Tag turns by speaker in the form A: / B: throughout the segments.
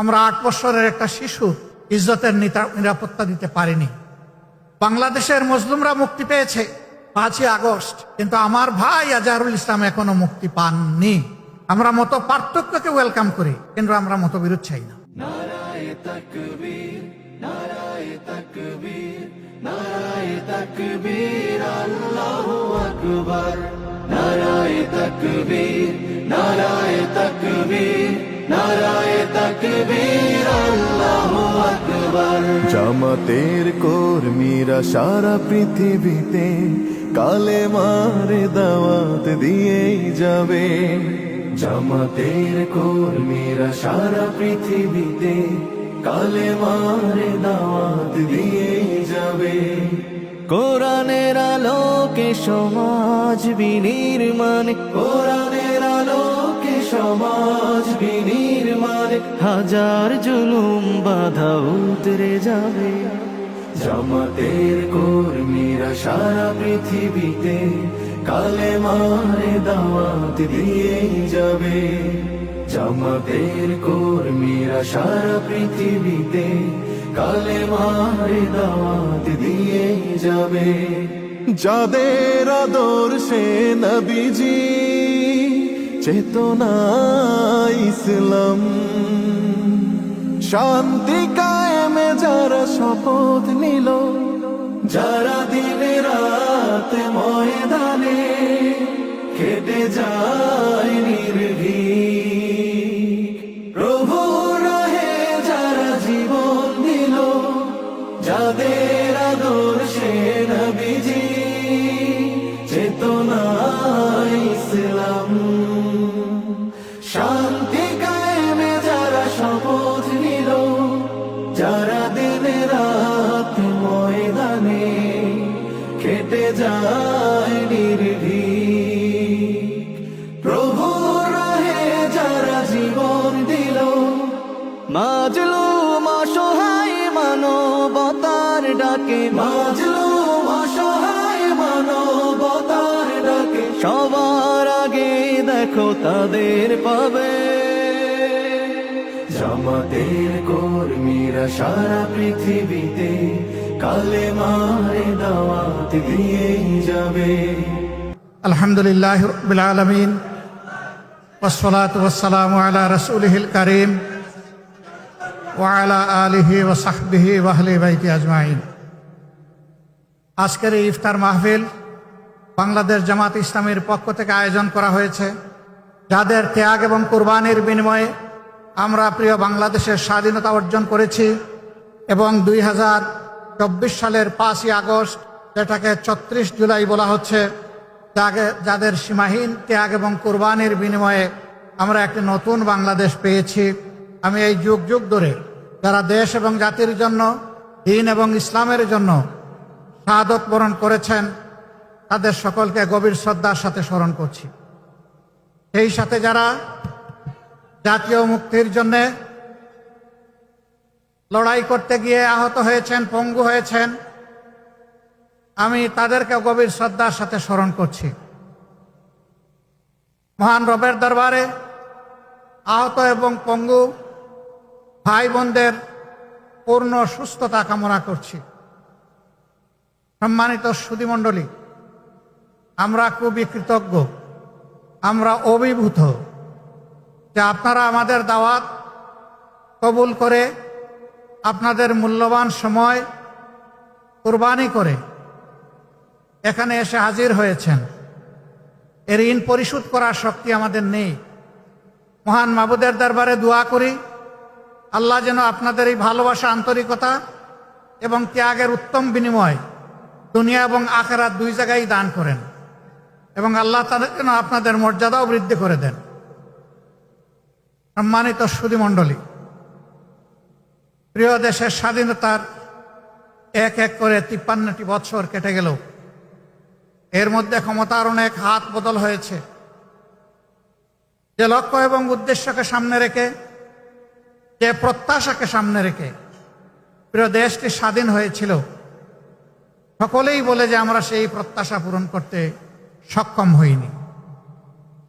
A: আমরা ৮ বছরের একটা শিশু ইজ্জতের নিরাপত্তা দিতে পারিনি। বাংলাদেশের মজলুমরা মুক্তি পেয়েছে ৫ই আগস্ট, কিন্তু আমার ভাই আজহারুল ইসলাম এখনো মুক্তি পাননি। আমরা মত পার্থক্যকে ওয়েলকাম করি, কিন্তু আমরা মতবিরোধ চাই না।
B: নারায়ে তাকবীর, নারায়ে তাকবীর, নারায়ে তাকবীর, আল্লাহু আকবার। নারায়ে তাকবীর, নারায়ে তাকবীর, নারায়ে তাকবীর, আল্লাহু আকবার।
C: জামাতের কর্মীরা সারা পৃথিবীতে কালেমার দাওয়াত দিয়েই যাবে। জামাতের কর্মীরা সারা পৃথিবীতে কালেমার দাওয়াত দিয়েই যাবে। কোরআনের আলোকে সমাজ বিনির্মাণ, কোরআনের আলোকে সমাজ বিনির্মাণ, হাজার জুলুম বাধা উতরে যাবে। জামাতের কর্মীরা সারা পৃথিবীতে কালেমার দাওয়াত দিয়েই যাবে। জামাতের কর্মীরা সারা পৃথিবীতে কালেমার দাওয়াত দিয়েই যাবে। যাদের আদর্শে নবীজি চেতনা ইসলাম, শান্তি কায়েমে যারা শপথ নিল, যারা দিনে রাত ময়দানে কেটে যায় নির্ভীক, প্রভু রাহে যারা জীবন দিল, যাদের আদর্শে নবীজি চেতনা ইসলাম, শান্তি কায়েমে যারা শপথ নিল, যারা দিনে রাত ময়দানে কেটে যায় নির্ভীক, প্রভু রাহে যারা জীবন দিল, মাজলুম অসহায় মানবতার ডাকে, মাজলুম অসহায় মানবতার ডাকে, সবার আগে দেখো তাদের পাবে। জামাতের কর্মীরা সারা পৃথিবীতে কালেমার দাওয়াত দিয়েই যাবে।
A: আলহামদুলিল্লাহি রাব্বিল আলামিন, ওয়াসসালাতু ওয়াসসালামু আলা রাসূলিহিল কারীম ওয়া আলা আলিহি ওয়া সাহবিহি ওয়া আহলি বাইতি আজমাইন। আজকের এই ইফতার মাহফিল বাংলাদেশ জামাত ইসলামীর পক্ষ থেকে আয়োজন করা হয়েছে, যাদের ত্যাগ এবং কুরবানির বিনিময়ে আমরা প্রিয় বাংলাদেশের স্বাধীনতা অর্জন করেছি এবং 2024 সালের 5ই আগস্ট, যেটাকে 34 জুলাই বলা হচ্ছে, যাদের সীমাহীন ত্যাগ এবং কুরবানির বিনিময়ে আমরা একটি নতুন বাংলাদেশ পেয়েছি। আমি এই যুগ যুগ ধরে যারা দেশ এবং জাতির জন্য, দ্বীন এবং ইসলামের জন্য শাহাদত বরণ করেছেন, তাদের সকলকে গভীর শ্রদ্ধার সাথে স্মরণ করছি। সেই সাথে যারা জাতীয় মুক্তির জন্য লড়াই করতে গিয়ে আহত হয়েছেন, পঙ্গু হয়েছেন, আমি তাদেরকে গভীর শ্রদ্ধার সাথে স্মরণ করছি। মহান রবের দরবারে আহত এবং পঙ্গু ভাই বোনদের পূর্ণ সুস্থতা কামনা করছি। সম্মানিত সুধীমণ্ডলী, আমরা খুবই কৃতজ্ঞ, আমরা অভিভূত যে আপনারা আমাদের দাওয়াত কবুল করে আপনাদের মূল্যবান সময় কুরবানি করে এখানে এসে হাজির হয়েছেন। এর ঋণ পরিশোধ করার শক্তি আমাদের নেই। মহান মাবুদের দরবারে দোয়া করি, আল্লাহ যেন আপনাদের এই ভালোবাসা, আন্তরিকতা এবং ত্যাগের উত্তম বিনিময় দুনিয়া এবং আখিরাত দুই জায়গায় দান করেন এবং আল্লাহ তাদের যেন আপনাদের মর্যাদাও বৃদ্ধি করে দেন। সম্মানিত সুধীমণ্ডলী, প্রিয় দেশের স্বাধীনতার এক এক করে 53টি বৎসর কেটে গেল। এর মধ্যে ক্ষমতার অনেক হাত বদল হয়েছে। যে লক্ষ্য এবং উদ্দেশ্যকে সামনে রেখে, যে প্রত্যাশাকে সামনে রেখে প্রিয় দেশটি স্বাধীন হয়েছিল, সকলেই বলে যে আমরা সেই প্রত্যাশা পূরণ করতে সক্ষম হইনি।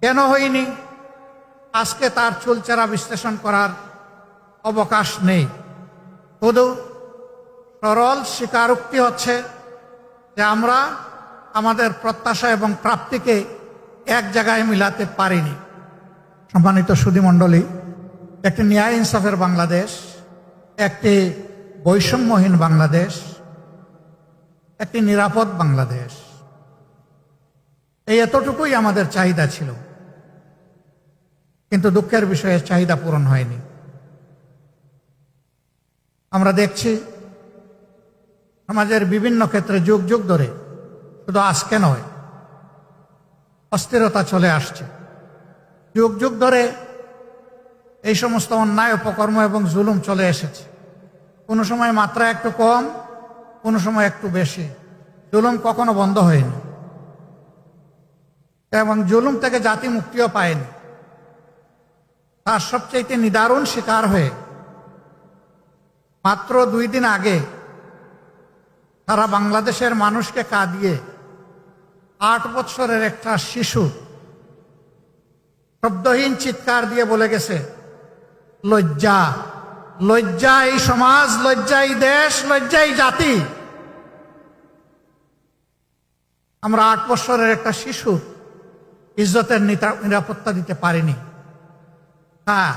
A: কেন হইনি? আজকে তার চুলচেরা বিশ্লেষণ করার অবকাশ নেই। শুধু সরল স্বীকারোক্তি হচ্ছে যে আমরা আমাদের প্রত্যাশা এবং প্রাপ্তিকে এক জায়গায় মিলাতে পারিনি। সম্মানিত সুধীমণ্ডলী, একটি ন্যায় ইনসাফের বাংলাদেশ, একটি বৈষম্যহীন বাংলাদেশ, একটি নিরাপদ বাংলাদেশ, এই এতটুকুই আমাদের চাহিদা ছিল। কিন্তু দুঃখের বিষয়ে চাহিদা পূরণ হয়নি। আমরা দেখছি সমাজের বিভিন্ন ক্ষেত্রে যুগ যুগ ধরে, শুধু আজকে নয়, অস্থিরতা চলে আসছে। যুগ যুগ ধরে এই সমস্ত অন্যায় অপকর্ম এবং জুলুম চলে এসেছে। কোনো সময় মাত্রা একটু কম, কোনো সময় একটু বেশি। জুলুম কখনো বন্ধ হয়নি এবং জুলুম থেকে জাতি মুক্তিও পায়নি। তার সবচেয়ে নিদারুণ শিকার হয়ে মাত্র 2 দিন আগে সারা বাংলাদেশের মানুষকে কাঁদিয়ে 8 বছরের একটা শিশু শব্দহীন চিৎকার দিয়ে বলে গেছে, লজ্জা, লজ্জা এই সমাজ, লজ্জা এই দেশ, লজ্জা এই জাতি। আমরা 8 বছরের একটা শিশু ইজ্জতের নিরাপত্তা দিতে পারিনি। হ্যাঁ,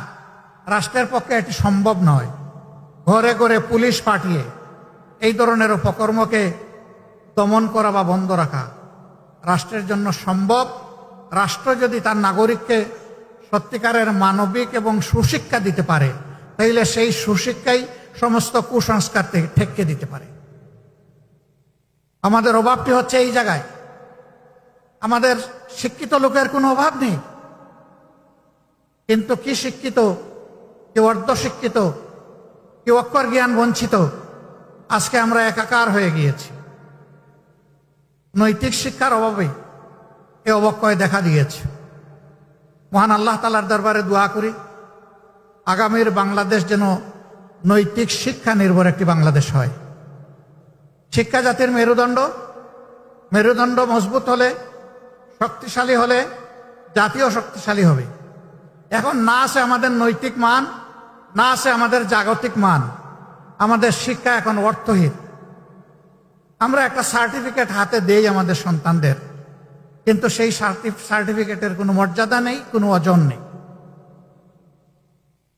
A: রাষ্ট্রের পক্ষে এটি সম্ভব নয়। ঘরে ঘরে পুলিশ পাঠিয়ে এই ধরনের অপকর্মকে দমন করা বা বন্ধ রাখা রাষ্ট্রের জন্য সম্ভব। রাষ্ট্র যদি তার নাগরিককে সত্যিকারের মানবিক এবং সুশিক্ষা দিতে পারে, তাইলে সেই সুশিক্ষাই সমস্ত কুসংস্কার থেকে ঠেকিয়ে দিতে পারে। আমাদের অভাবটি হচ্ছে এই জায়গায়। আমাদের শিক্ষিত লোকের কোনো অভাব নেই, কিন্তু কি শিক্ষিত, কেউ অর্ধশিক্ষিত, কেউ অক্ষর জ্ঞান বঞ্চিত, আজকে আমরা একাকার হয়ে গিয়েছি। নৈতিক শিক্ষার অভাবে এ অবক্ষয় দেখা দিয়েছে। মহান আল্লাহ তাআলার দরবারে দোয়া করি, আগামীর বাংলাদেশ যেন নৈতিক শিক্ষা নির্ভর একটি বাংলাদেশ হয়। শিক্ষা জাতির মেরুদণ্ড। মেরুদণ্ড মজবুত হলে, শক্তিশালী হলে জাতীয় শক্তিশালী হবে। এখন না আছে আমাদের নৈতিক মান, না আছে আমাদের জাগতিক মান। আমাদের শিক্ষা এখন অর্থহীন। আমরা একটা সার্টিফিকেট হাতে দেই আমাদের সন্তানদের, কিন্তু সেই সার্টিফিকেটের কোনো মর্যাদা নেই, কোনো ওজন নেই।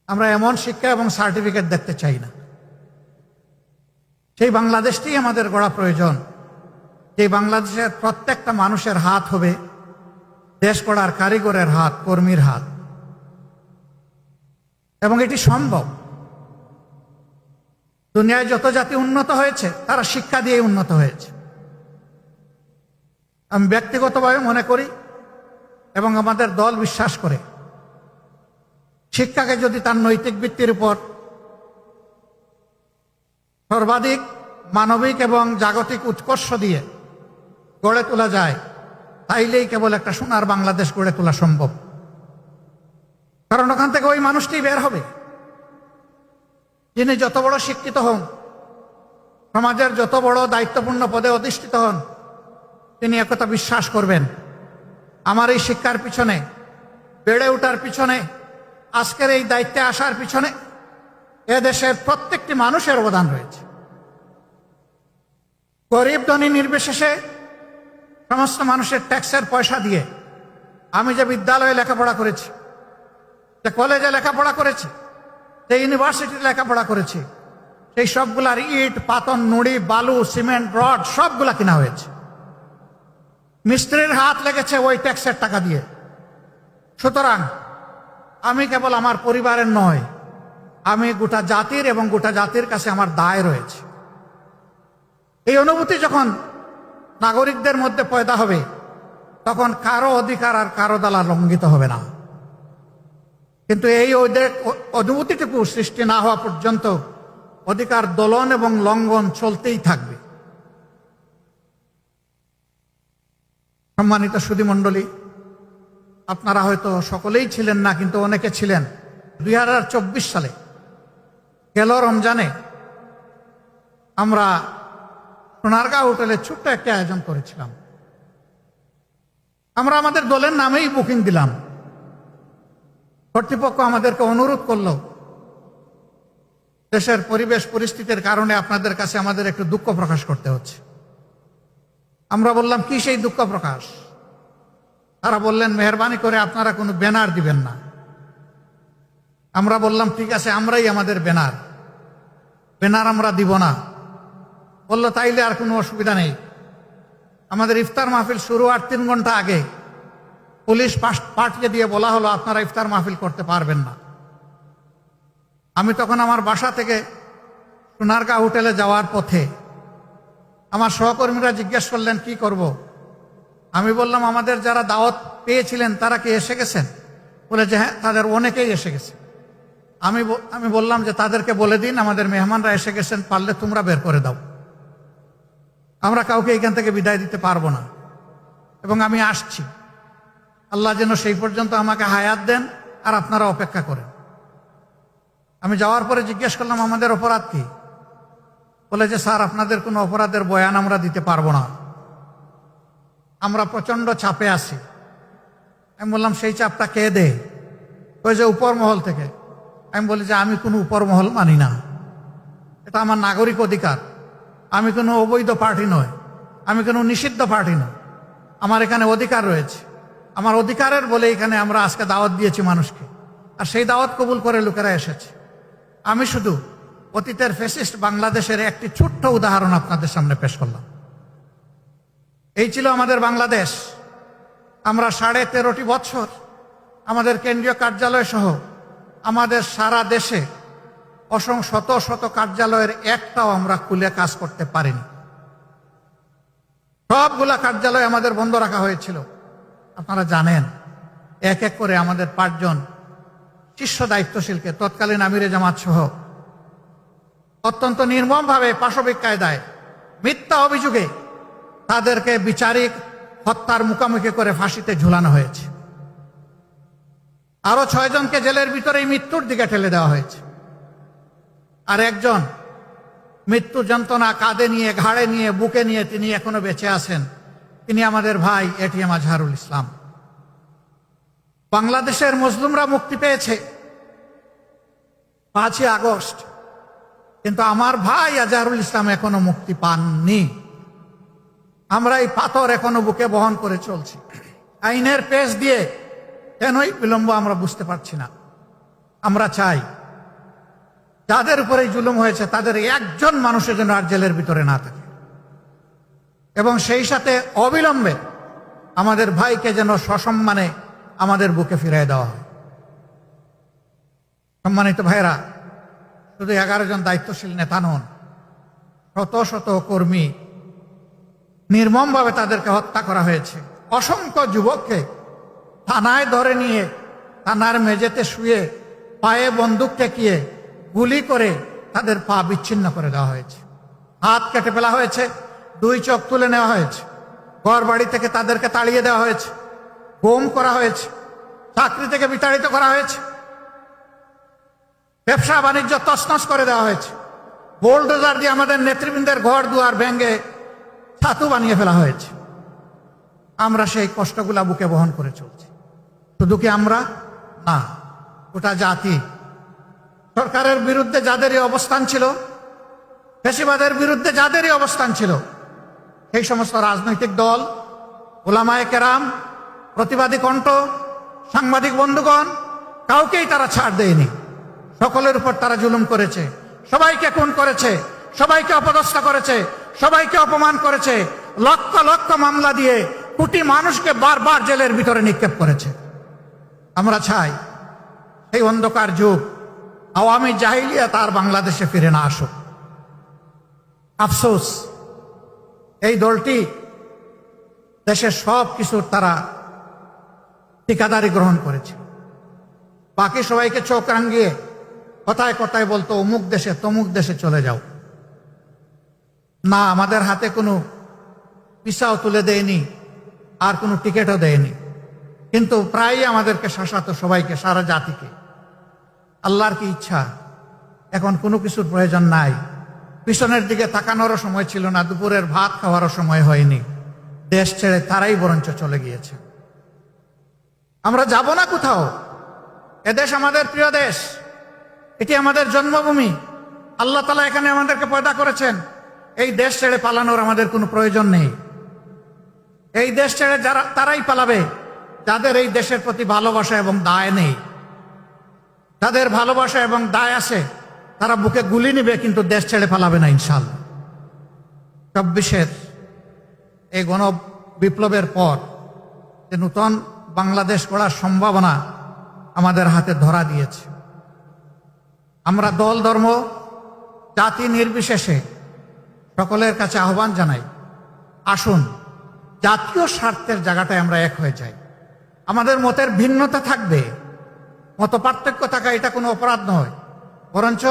A: আমরা এমন শিক্ষা এবং সার্টিফিকেট দেখতে চাই না। সেই বাংলাদেশটি আমাদের গড়া প্রয়োজন, যে বাংলাদেশের প্রত্যেকটা মানুষের হাত হবে দেশ গড়ার কারিগরের হাত, কর্মীর হাত। এবং এটি সম্ভব। দুনিয়ায় যত জাতি উন্নত হয়েছে তারা শিক্ষা দিয়ে উন্নত হয়েছে। আমি ব্যক্তিগতভাবে মনে করি এবং আমাদের দল বিশ্বাস করে, শিক্ষাকে যদি তার নৈতিক ভিত্তির উপর সর্বাধিক মানবিক এবং জাগতিক উৎকর্ষ দিয়ে গড়ে তোলা যায়, তাইলেই কেবল একটা সোনার বাংলাদেশ গড়ে তোলা সম্ভব। কারণ ওখান থেকে ওই মানুষটি বের হবে যিনি যত বড় শিক্ষিত হন, সমাজের যত বড় দায়িত্বপূর্ণ পদে অধিষ্ঠিত হন, তিনি একথা বিশ্বাস করবেন, আমার এই শিক্ষার পিছনে, বেড়ে ওঠার পিছনে, আজকের এই দায়িত্বে আসার পিছনে এদেশের প্রত্যেকটি মানুষের অবদান রয়েছে। গরিব ধনী নির্বিশেষে সমস্ত মানুষের ট্যাক্সের পয়সা দিয়ে আমি যে বিদ্যালয়ে লেখাপড়া করেছি, যে কলেজে লেখাপড়া করেছি, যে ইউনিভার্সিটিতে লেখাপড়া করেছি, সেই সবগুলার ইট, পাতন, নুড়ি, বালু, সিমেন্ট, রড সবগুলা কিনা হয়েছে। মিস্ত্রির হাত লেগেছে ওই ট্যাক্সের টাকা দিয়ে। সুতরাং আমি কেবল আমার পরিবারের নয়, আমি গোটা জাতির এবং গোটা জাতির কাছে আমার দায় রয়েছে। এই অনুভূতি যখন নাগরিকদের মধ্যে পয়দা হবে, তখন কারো অধিকার আর কারো দ্বারা লঙ্ঘিত হবে না। কিন্তু এই অনুভূতিটুকু সৃষ্টি না হওয়া পর্যন্ত অধিকার দোলন এবং লঙ্ঘন চলতেই থাকবে। সম্মানিত সুধীমণ্ডলী, আপনারা হয়তো সকলেই ছিলেন না, কিন্তু অনেকে ছিলেন। 2024 সালে গেল রমজানে আমরা সোনারগাঁও হোটেলে ছোট্ট একটা আয়োজন করেছিলাম। আমরা আমাদের দলের নামেই বুকিং দিলাম। কর্তৃপক্ষ আমাদেরকে অনুরোধ করলো দেশের পরিবেশ পরিস্থিতির কারণে আপনাদের কাছে আমাদের একটু দুঃখ প্রকাশ করতে হচ্ছে। আমরা বললাম, কি সেই দুঃখ প্রকাশ? তারা বললেন, মেহরবানি করে আপনারা কোনো ব্যানার দিবেন না। আমরা বললাম, ঠিক আছে, আমরাই আমাদের ব্যানার আমরা দিব না। বললো, তাইলে আর কোনো অসুবিধা নেই। আমাদের ইফতার মাহফিল শুরু হওয়ার 3 ঘন্টা আগে পুলিশ পাঠিয়ে দিয়ে বলা হলো, আপনারা ইফতার মাহফিল করতে পারবেন না। আমি তখন আমার বাসা থেকে সোনারগাঁ হোটেলে যাওয়ার পথে আমার সহকর্মীরা জিজ্ঞেস করলেন, কি করব? আমি বললাম, আমাদের যারা দাওয়াত পেয়েছিলেন তারা কি এসে গেছেন? বলে যে হ্যাঁ, তাদের অনেকেই এসে গেছে। আমি বললাম যে তাদেরকে বলে দিন আমাদের মেহমানরা এসে গেছেন, পারলে তোমরা বের করে দাও, আমরা কাউকে এখান থেকে বিদায় দিতে পারবো না, এবং আমি আসছি। আল্লাহ যেন সেই পর্যন্ত আমাকে হায়াত দেন, আর আপনারা অপেক্ষা করেন। আমি যাওয়ার পরে জিজ্ঞেস করলাম, আমাদের অপরাধ কি? বলে যে স্যার, আপনাদের কোনো অপরাধের বয়ান আমরা দিতে পারবো না, আমরা প্রচন্ড চাপে আছি। আমি বললাম, সেই চাপটা কে দেয়? ওই যে উপর মহল থেকে। আমি বলি যে আমি কোনো উপর মহল মানি না, এটা আমার নাগরিক অধিকার। আমি কোনো অবৈধ পার্টি নয়, আমি কোনো নিষিদ্ধ পার্টি নয়, আমার এখানে অধিকার রয়েছে। আমার অধিকারের বলে এখানে আমরা আজকে দাওয়াত দিয়েছি মানুষকে, আর সেই দাওয়াত কবুল করে লোকেরা এসেছে। আমি শুধু অতীতের ফ্যাসিস্ট বাংলাদেশের একটি ছোট্ট উদাহরণ আপনাদের সামনে পেশ করলাম। এই ছিল আমাদের বাংলাদেশ। আমরা 13.5 বছর আমাদের কেন্দ্রীয় কার্যালয় সহ আমাদের সারা দেশে শত শত কার্যালয়ের একটাও আমরা খুলে কাজ করতে পারিনি। সবগুলা কার্যালয় আমাদের বন্ধ রাখা হয়েছিল। আপনারা জানেন, এক এক করে আমাদের 5 জন শীর্ষ দায়িত্বশীলকে, তৎকালীন আমিরে জামাত সহ, অত্যন্ত নির্মমভাবে পাশবিক কায়দায় মিথ্যা অভিযোগে তাদেরকে বিচারিক হত্যার মুখোমুখি করে ফাঁসিতে ঝুলানো হয়েছে। আরো 6 জনকে জেলের ভিতরেই মৃত্যুর দিকে ঠেলে দেওয়া হয়েছে। আর একজন মৃত্যু যন্ত্রণা কাঁধে নিয়ে, ঘাড়ে নিয়ে, বুকে নিয়ে তিনি এখনো বেঁচে আছেন। তিনি আমাদের ভাই এটিএম আজহারুল ইসলাম। বাংলাদেশের মজলুমরা মুক্তি পেয়েছে 5ই আগস্ট, কিন্তু আমার ভাই আজহারুল ইসলাম এখনো মুক্তি পাননি। আমরা এই পাথর এখনো বুকে বহন করে চলছি। আইনের পেশ দিয়ে কেনই বিলম্ব আমরা বুঝতে পারছি না। আমরা চাই যাদের উপরে জুলুম হয়েছে তাদের একজন মানুষের জন্য আর জেলের ভিতরে না থাকে, এবং সেই সাথে অবিলম্বে আমাদের ভাইকে যেন সসম্মানে আমাদের বুকে ফিরিয়ে দেওয়া হয়। সম্মানিত ভাইরা, শুধু 11 জন দায়িত্বশীল নেতা নন, শত শত কর্মী নির্মমভাবে তাদেরকে হত্যা করা হয়েছে। অসংখ্য যুবককে থানায় ধরে নিয়ে থানার মেঝেতে শুয়ে পায়ে বন্দুক ঠেকিয়ে গুলি করে তাদের পা বিচ্ছিন্ন করে দেওয়া হয়েছে, হাত কেটে ফেলা হয়েছে, 2 চোখ তুলে নেওয়া হয়েছে, ঘর বাড়ি থেকে তাদেরকে তাড়িয়ে দেওয়া হয়েছে, গুম করা হয়েছে, চাকরি থেকে বিতাড়িত করা হয়েছে, ব্যবসা বাণিজ্য তছনছ করে দেওয়া হয়েছে, বোলডোজার দিয়ে আমাদের নেতৃবৃন্দের ঘর দুয়ার ভেঙে ছাতু বানিয়ে ফেলা হয়েছে। আমরা সেই কষ্টগুলা বুকে বহন করে চলছি। শুধু কি আমরা না, গোটা জাতি। সরকারের বিরুদ্ধে যাদেরই অবস্থান ছিল, ফ্যাসিবাদের বিরুদ্ধে যাদেরই অবস্থান ছিল, সেই সমস্ত রাজনৈতিক দল, ওলামায়ে কেরাম, প্রতিবাদী কণ্ঠ, সাংবাদিক বন্ধুগণ, কাউকেই তারা ছাড় দেয়নি। সকলের উপর তারা জুলুম করেছে, সবাইকে খুন করেছে, সবাইকে অপদস্থ করেছে, সবাইকে অপমান করেছে, লক্ষ লক্ষ মামলা দিয়ে কোটি মানুষকে বারবার জেলের ভিতরে নিক্ষেপ করেছে। আমরা চাই এই অন্ধকার যুগ, আওয়ামী জাহিলিয়াত আর বাংলাদেশে ফিরে না আসুক। আফসোস, এই দলটি দেশের সব কিছুর তারা ঠিকাদারি গ্রহণ করেছে। বাকি সবাইকে চোখ রাঙিয়ে কথায় কথায় বলতো অমুক দেশে তমুক দেশে চলে যাও। না, আমাদের হাতে কোনো ভিসাও তুলে দেয়নি, আর কোনো টিকিটও দেয়নি, কিন্তু প্রায়ই আমাদেরকে শাসাতো, সবাইকে, সারা জাতিকে। আল্লাহর কি ইচ্ছা, এখন কোনো কিছুর প্রয়োজন নাই। পিছনের দিকে তাকানোরও সময় ছিল না, দুপুরের ভাত খাওয়ারও সময় হয়নি। দেশ ছেড়ে তারাই বরঞ্চ চলে গিয়েছে। আমরা যাব না কোথাও। এদেশ আমাদের প্রিয় দেশ, এটি আমাদের জন্মভূমি, আল্লাহ তাআলা এখানে আমাদেরকে পয়দা করেছেন। এই দেশ ছেড়ে পালানোর আমাদের কোনো প্রয়োজন নেই। এই দেশ ছেড়ে যারা তারাই পালাবে যাদের এই দেশের প্রতি ভালোবাসা এবং দায় নেই। যাদের ভালোবাসা এবং দায় আছে তারা বুকে গুলি নেবে, কিন্তু দেশ ছেড়ে পালাবে না ইনশাআল্লাহ। ২৪-এর এই গণ বিপ্লবের পর যে নূতন বাংলাদেশ গড়ার সম্ভাবনা আমাদের হাতে ধরা দিয়েছে। আমরা দল, ধর্ম, জাতি নির্বিশেষে সকলের কাছে আহ্বান জানাই, আসুন জাতীয় স্বার্থের জায়গাটায় আমরা এক হয়ে যাই। আমাদের মতের ভিন্নতা থাকবে, মত পার্থক্য থাকা এটা কোনো অপরাধ নয়, বরঞ্চ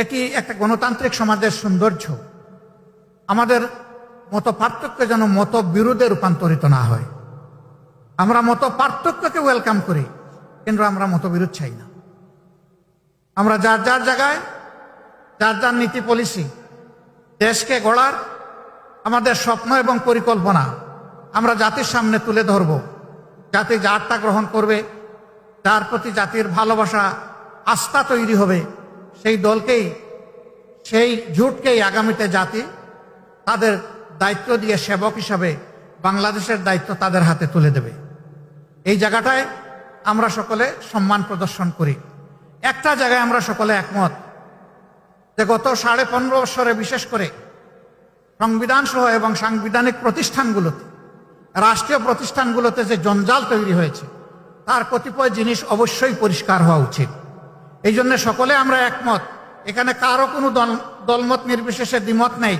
A: এটি একটা গণতান্ত্রিক সমাজের সৌন্দর্য। আমাদের মত পার্থক্য যেন মত বিরোধে রূপান্তরিত না হয়। আমরা মত পার্থক্যকে ওয়েলকাম করি, কিন্তু আমরা মতবিরোধ চাই না। আমরা যার যার জায়গায় যার যার নীতি পলিসি, দেশকে গড়ার আমাদের স্বপ্ন এবং পরিকল্পনা আমরা জাতির সামনে তুলে ধরব। জাতি যারটা গ্রহণ করবে, যার প্রতি জাতির ভালোবাসা, আস্থা তৈরি হবে, সেই দলকেই, সেই জোটকেই আগামীতে জাতি তাদের দায়িত্ব দিয়ে সেবক হিসাবে বাংলাদেশের দায়িত্ব তাদের হাতে তুলে দেবে। এই জায়গাটায় আমরা সকলে সম্মান প্রদর্শন করি। একটা জায়গায় আমরা সকলে একমত যে গত 15.5 বছরে বিশেষ করে সংবিধান সহ এবং সাংবিধানিক প্রতিষ্ঠানগুলোতে, রাষ্ট্রীয় প্রতিষ্ঠানগুলোতে যে জঞ্জাল তৈরি হয়েছে তার কতিপয় জিনিস অবশ্যই পরিষ্কার হওয়া উচিত। এই জন্য সকলে আমরা একমত, এখানে কারো কোনো দলমত নির্বিশেষে দ্বিমত নেই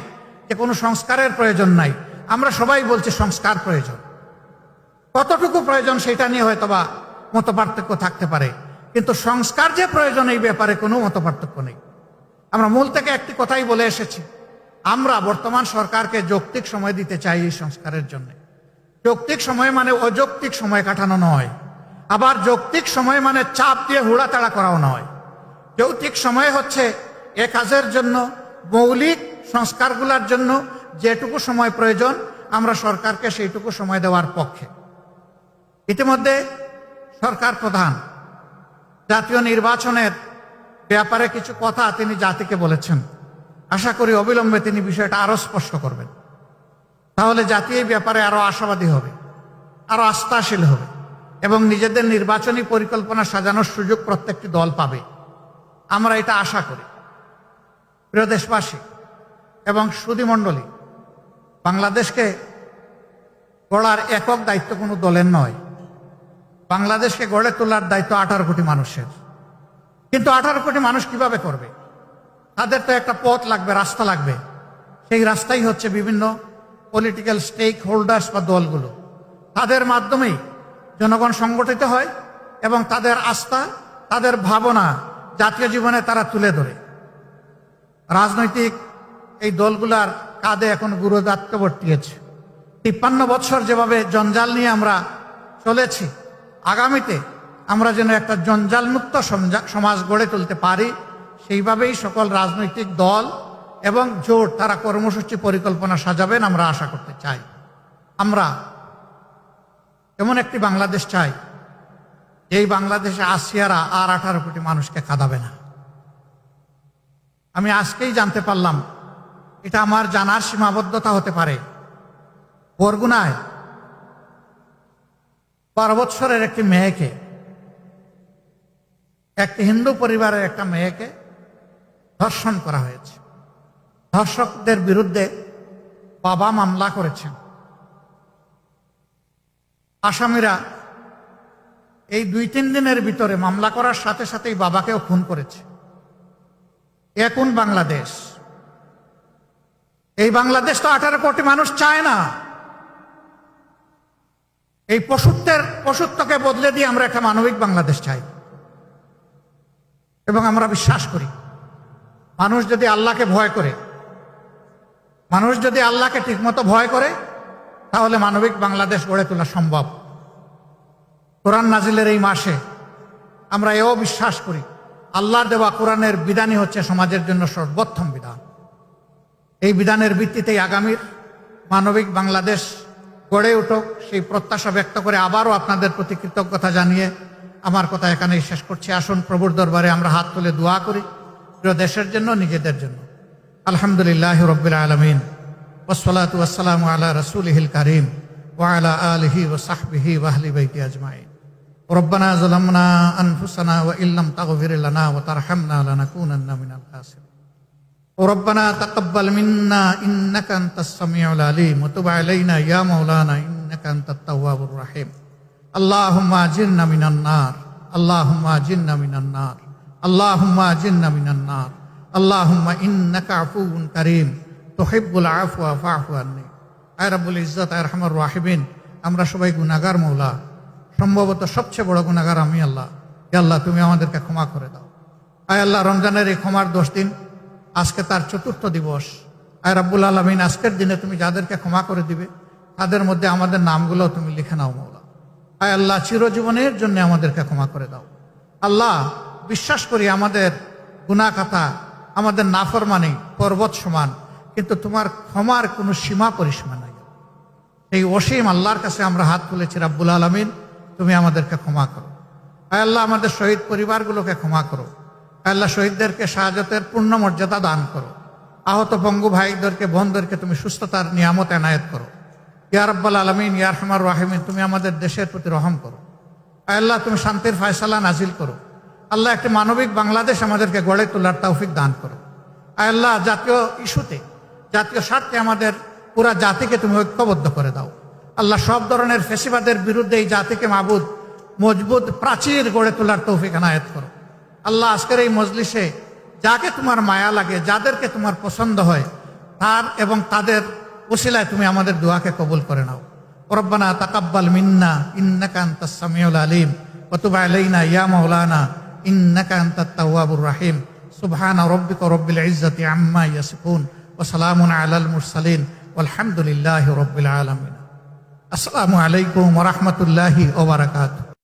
A: যে কোনো সংস্কারের প্রয়োজন নাই। আমরা সবাই বলছি সংস্কার প্রয়োজন। কতটুকু প্রয়োজন সেটা নিয়ে হয়তোবা মতপার্থক্য থাকতে পারে, কিন্তু সংস্কার যে প্রয়োজন এই ব্যাপারে কোনো মতপার্থক্য নেই। আমরা মূল থেকে একটি কথাই বলে এসেছি, আমরা বর্তমান সরকারকে যৌক্তিক সময় দিতে চাই এই সংস্কারের জন্য। যৌক্তিক সময় মানে অযৌক্তিক সময় কাটানো নয়, আবার যৌক্তিক সময় মানে চাপ দিয়ে হুড়াতাড়া করাও নয়। যৌক্তিক সময় হচ্ছে এ কাজের জন্য, মৌলিক সংস্কারগুলোর জন্য যেটুকু সময় প্রয়োজন আমরা সরকারকে সেইটুকু সময় দেওয়ার পক্ষে। ইতিমধ্যে সরকার প্রধান জাতীয় নির্বাচনের ব্যাপারে কিছু কথা তিনি জাতিকে বলেছেন। আশা করি অবিলম্বে তিনি বিষয়টা আরো স্পষ্ট করবেন, তাহলে জাতি এই ব্যাপারে আরো আশাবাদী হবে, আরো আস্থাশীল হবে এবং নিজেদের নির্বাচনী পরিকল্পনা সাজানোর সুযোগ প্রত্যেকটি দল পাবে। আমরা এটা আশা করি। প্রিয় দেশবাসী এবং সুধীমণ্ডলী, বাংলাদেশকে গড়ার একক দায়িত্ব কোনো দলের নয়। বাংলাদেশকে গড়ে তোলার দায়িত্ব 18 কোটি মানুষের। কিন্তু 18 কোটি মানুষ কিভাবে করবে? তাদের তো একটা পথ লাগবে, রাস্তা লাগবে। সেই রাস্তাই হচ্ছে বিভিন্ন পলিটিক্যাল স্টেক হোল্ডার্স বা দলগুলো। তাদের মাধ্যমেই জনগণ সংগঠিত হয় এবং তাদের আস্থা, তাদের ভাবনা জাতীয় জীবনে তারা তুলে ধরে। রাজনৈতিক এই দলগুলার কাঁধে এখন গুরুদায়িত্ব বর্তিয়েছে। 53 বছর যেভাবে জঞ্জাল নিয়ে আমরা চলেছি, আগামীতে আমরা যেন একটা জঞ্জালমুক্ত সমাজ গড়ে তুলতে পারি, সেইভাবেই সকল রাজনৈতিক দল এবং জোট তারা কর্মসূচি পরিকল্পনা সাজাবেন আমরা আশা করতে চাই। আমরা এমন একটি বাংলাদেশ চাই, এই বাংলাদেশে আসিয়ারা আর 18 কোটি মানুষকে কাঁদাবে না। আমি আজকেই জানতে পারলাম, এটা আমার জানার সীমাবদ্ধতা হতে পারে, বরগুনায় 12 বছরের একটি মেয়েকে, একটি হিন্দু পরিবারের একটা মেয়েকে ধর্ষণ করা হয়েছে। ধর্ষকদের বিরুদ্ধে বাবা মামলা করেছেন। আসামিরা এই 2-3 দিনের ভিতরে মামলা করার সাথে সাথেই বাবাকেও খুন করেছে। এ কোন বাংলাদেশ? এই বাংলাদেশ তো 18 কোটি মানুষ চায় না। এই পশুত্বকে বদলে দিয়ে আমরা একটা মানবিক বাংলাদেশ চাই এবং আমরা বিশ্বাস করি মানুষ যদি আল্লাহকে ভয় করে, মানুষ যদি আল্লাহকে ঠিকমতো ভয় করে, তাহলে মানবিক বাংলাদেশ গড়ে তোলা সম্ভব। কোরআন নাজিলের এই মাসে আমরা এও বিশ্বাস করি আল্লাহর দেওয়া কোরআনের বিধানই হচ্ছে সমাজের জন্য সর্বোত্তম বিধান। এই বিধানের ভিত্তিতেই আগামীর মানবিক বাংলাদেশ গড়ে উঠুক, সেই প্রত্যাশা ব্যক্ত করে আবারও আপনাদের প্রতি কৃতজ্ঞতা জানিয়ে আমার কথা এখানেই শেষ করছি। আসুন প্রভুর দরবারে আমরা হাত তুলে দোয়া করি। প্রিয় দেশের জন্য, নিজেদের জন্য। আলহামদুলিল্লাহ রব্বিল আলামিন, ওয়াসসালাতু ওয়াসসালামু আলা রাসূলিহিল কারীম ওয়া আলা আলিহি ওয়া সাহবিহি ওয়া আহলি বাইতি আজমাইন। রব্বানা যালামনা আনফুসানা ওয়া ইল্লাম তাগফির লানা ওয়া তারহামনা লানাকুনান্না মিনাল খাসিরিন। ربنا تقبل منا إنك أنت السميع العليم وتب علينا يا مولانا إنك أنت التواب الرحيم. اللهم أجرنا من النار، اللهم أجرنا من النار، اللهم أجرنا من النار، اللهم إنك عفو كريم تحب العفو فاعف عني। আয় রব্বুল ইজ্জত, আয় রহমান রাহিমিন, আমরা সবাই গুনাহগার মওলা, সম্ভবত সবচেয়ে বড় গুনাহগার আমি আল্লাহ। হে আল্লাহ, তুমি আমাদেরকে ক্ষমা করে দাও। আয় আল্লাহ, রমজানের এই ক্ষমার 10 দিন, আজকে তার 4র্থ দিবস। আয় রব্বুল আলামিন, আজকের দিনে তুমি যাদেরকে ক্ষমা করে দিবে তাদের মধ্যে আমাদের নামগুলো তুমি লিখে নাও মওলা। আয় আল্লাহ, চিরজীবনের জন্য আমাদেরকে ক্ষমা করে দাও। আল্লাহ, বিশ্বাস করি আমাদের গুনাহ খাতা, আমাদের নাফরমানি পর্বত সমান, কিন্তু তোমার ক্ষমার কোনো সীমা পরিসীমা নাই। এই অসীম আল্লাহর কাছে আমরা হাত তুলেছি, রব্বুল আলামিন তুমি আমাদেরকে ক্ষমা করো। আয় আল্লাহ, আমাদের শহীদ পরিবারগুলোকে ক্ষমা করো। আল্লাহ, শহীদদেরকে শাহাদাতের পূর্ণ মর্যাদা দান করো। আহত পঙ্গু ভাইদেরকে, বোনদেরকে তুমি সুস্থতার নিয়ামত এনায়েত করো। ইয়া রাব্বাল আলামিন, ইয়া আরহামার রাহিমিন, তুমি আমাদের দেশের প্রতি রহম করো। আল্লাহ, তুমি শান্তির ফয়সালা নাজিল করো। আল্লাহ, একটি মানবিক বাংলাদেশ আমাদেরকে গড়ে তোলার তৌফিক দান করো। আল্লাহ, জাতীয় ইস্যুতে, জাতীয় স্বার্থে আমাদের পুরা জাতিকে তুমি ঐক্যবদ্ধ করে দাও। আল্লাহ, সব ধরনের ফেসিবাদের বিরুদ্ধে এই জাতিকে মাবুদ মজবুত প্রাচীর গড়ে তোলার তৌফিক এনায়েত করো। আল্লাহ, আজকের এই মজলিসে যাকে তোমার মায়া লাগে, যাদেরকে তোমার পছন্দ হয়, তার এবং তাদের ওসিলায় তুমি আমাদের দোয়াকে কবুল করে নাও। রব্বানা তাকাব্বাল মিন্না ইন্নাকা আনতাস সামিউল আলিম ওয়া তুব আলাইনা ইয়া মাওলানা ইন্নাকা আনতাত তাওয়াবুর রাহিম। সুবহানা রাব্বিকা রাব্বিল ইজ্জাতি আম্মা ইয়াসিফুন ওয়া সালামুন আলাল মুরসালিন ওয়ালহামদুলিল্লাহি রাব্বিল আলামিন। আসসালামু আলাইকুম ওয়া রাহমাতুল্লাহি ওয়া বারাকাতুহু।